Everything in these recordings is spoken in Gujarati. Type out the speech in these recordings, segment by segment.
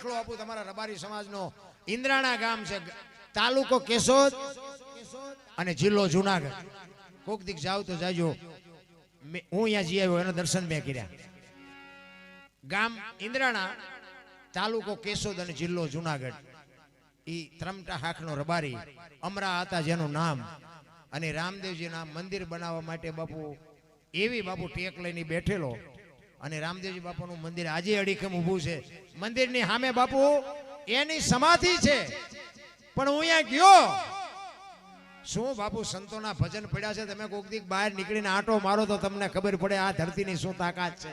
દાખલો આપું તમારા રબારી સમાજનો. ઇન્દ્રાણા ગામ છે, તાલુકો કેશોદ અને જિલ્લો જુનાગઢ. કોક દીક જાવ તો જાજો. હું અહીંયા જઈ આવ્યો, એના દર્શન મેં કર્યા. ગામ ઇન્દ્રાણા, તાલુકો કેશોદ અને જિલ્લો જુનાગઢ. ઈ ત્રમટા હાકનો રબારી અમરા હતા જેનું નામ. અને રામદેવજીના મંદિર બનાવવા માટે બાપુ એવી બાપુ ટેક લઈને બેઠેલો. અને રામદેવજી બાપુનું મંદિર આજે અડીખમ ઊભું છે. મંદિરની સામે બાપુ એની સમાધિ છે. પણ હું અહીંયા ગયો, શું બાપુ સંતોના ભજન પડ્યા છે. તમે કોક દીક બહાર નીકળીને આંટો મારો તો તમને ખબર પડે આ ધરતીની શું તાકાત છે.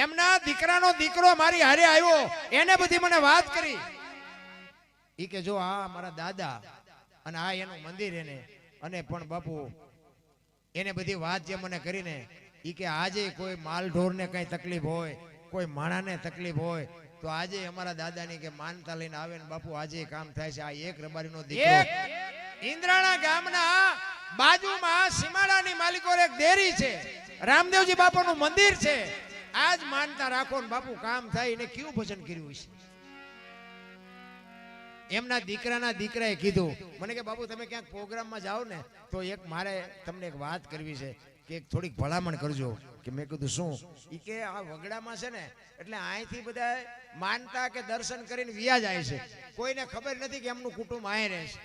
એમના દીકરાનો દીકરો મારી હારે આવ્યો, એને બધી મને વાત કરી. ઈ કે જો આ મારા દાદા અને આ એનું મંદિર એને. અને પણ બાપુ એને બધી વાત જે મને કરીને, ઈ કે આજે કોઈ માલ ઢોરને કઈ તકલીફ હોય, કોઈ માણાને તકલીફ હોય તો આજે અમારા દાદાની કે માનતા લઈને આવે ને બાપુ આજે કામ થાય છે. આ એક રબારીનો દીકરો ઇન્દ્રાણા ગામના બાજુમાં સીમાડાની માલિકો એક દેરી છે, રામદેવજી બાપાનું મંદિર છે. આજ માનતા રાખો ને બાપુ કામ થાય. એને કેવું ભજન કર્યું છે. એમના દીકરાના દીકરાએ કીધું મને કે બાપુ તમે ક્યાંક પ્રોગ્રામમાં જાઓ ને તો એક મારે તમને એક વાત કરવી છે કે થોડીક ભલામણ કરજો. કે મેં કીધું શું? ઈ કે આ વગડામાં છે ને એટલે અહીંથી બધા માનતા કે દર્શન કરીને વિયા જાય છે. કોઈને ખબર નથી કે એમનું કુટુંબ અહીં રહે છે.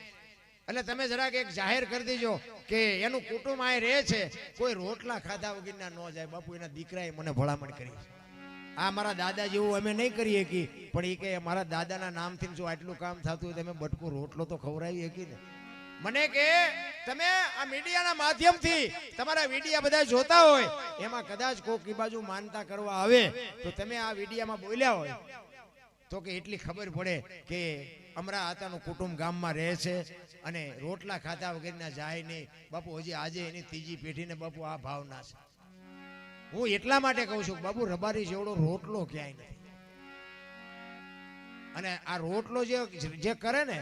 એટલે તમે જરાક એક જાહેર કરી દેજો કે એનું કુટુંબ અહીં રહે છે, કોઈ રોટલા ખાધા વગરના ન જાય. બાપુ એના દીકરાએ મને ભલામણ કરી. આ મારા દાદા જેવું અમે નહીં કરીએ કે, પણ એ કે મારા દાદાના નામથી જો આટલું કામ થતું હોય તમે બટકું રોટલો તો ખવડાવી શકી ને. મને કે તમે આ મીડિયાના માધ્યમથી તમારા વિડીયા બધા જોતા હોય, એમાં કદાચ કોક ઈ બાજુ માનતા કરવા આવે તો તમે આ વિડીયામાં બોલ્યા હોય તો કે એટલી ખબર પડે કે અમરા આતાનું કુટુંબ ગામમાં રહે છે અને રોટલા ખાતા વગરના જાય નહીં. બાપુ હજી આજે એની ત્રીજી પેઢીને બાપુ આ ભાવના છે. હું એટલા માટે કહું છું બાપુ રબારી જેવડો રોટલો ક્યાંય નથી. અને આ રોટલો જે કરે ને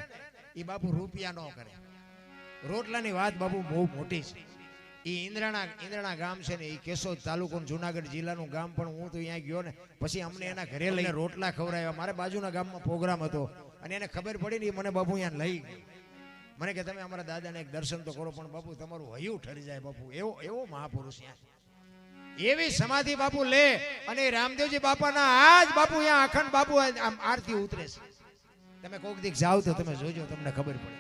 એ બાપુ રૂપિયા ન કરે. રોટલાની વાત બાપુ બહુ મોટી છે. એ ઇન્દ્રાણા ગામ છે ને એ કેશોદ તાલુકો જુનાગઢ જિલ્લાનું ગામ. પણ હું તો અહીંયા ગયો ને પછી અમને એના ઘરે લઈને રોટલા ખવડાવ્યા. મારા બાજુના ગામમાં પ્રોગ્રામ હતો અને એને ખબર પડી ને મને બાપુ અહીંયા લઈ ગયો. મને કે તમે અમારા દાદાને એક દર્શન તો કરો. પણ બાપુ તમારું હૈયું ઠરી જાય બાપુ. એવો મહાપુરુષ ત્યાં એવી સમાધિ બાપુ લે. અને રામદેવજી બાપાના આજ બાપુ અહીંયા અખંડ બાપુ આરતી ઉતરે છે. તમે કોક દીક જાવ તો તમે જોજો, તમને ખબર પડે.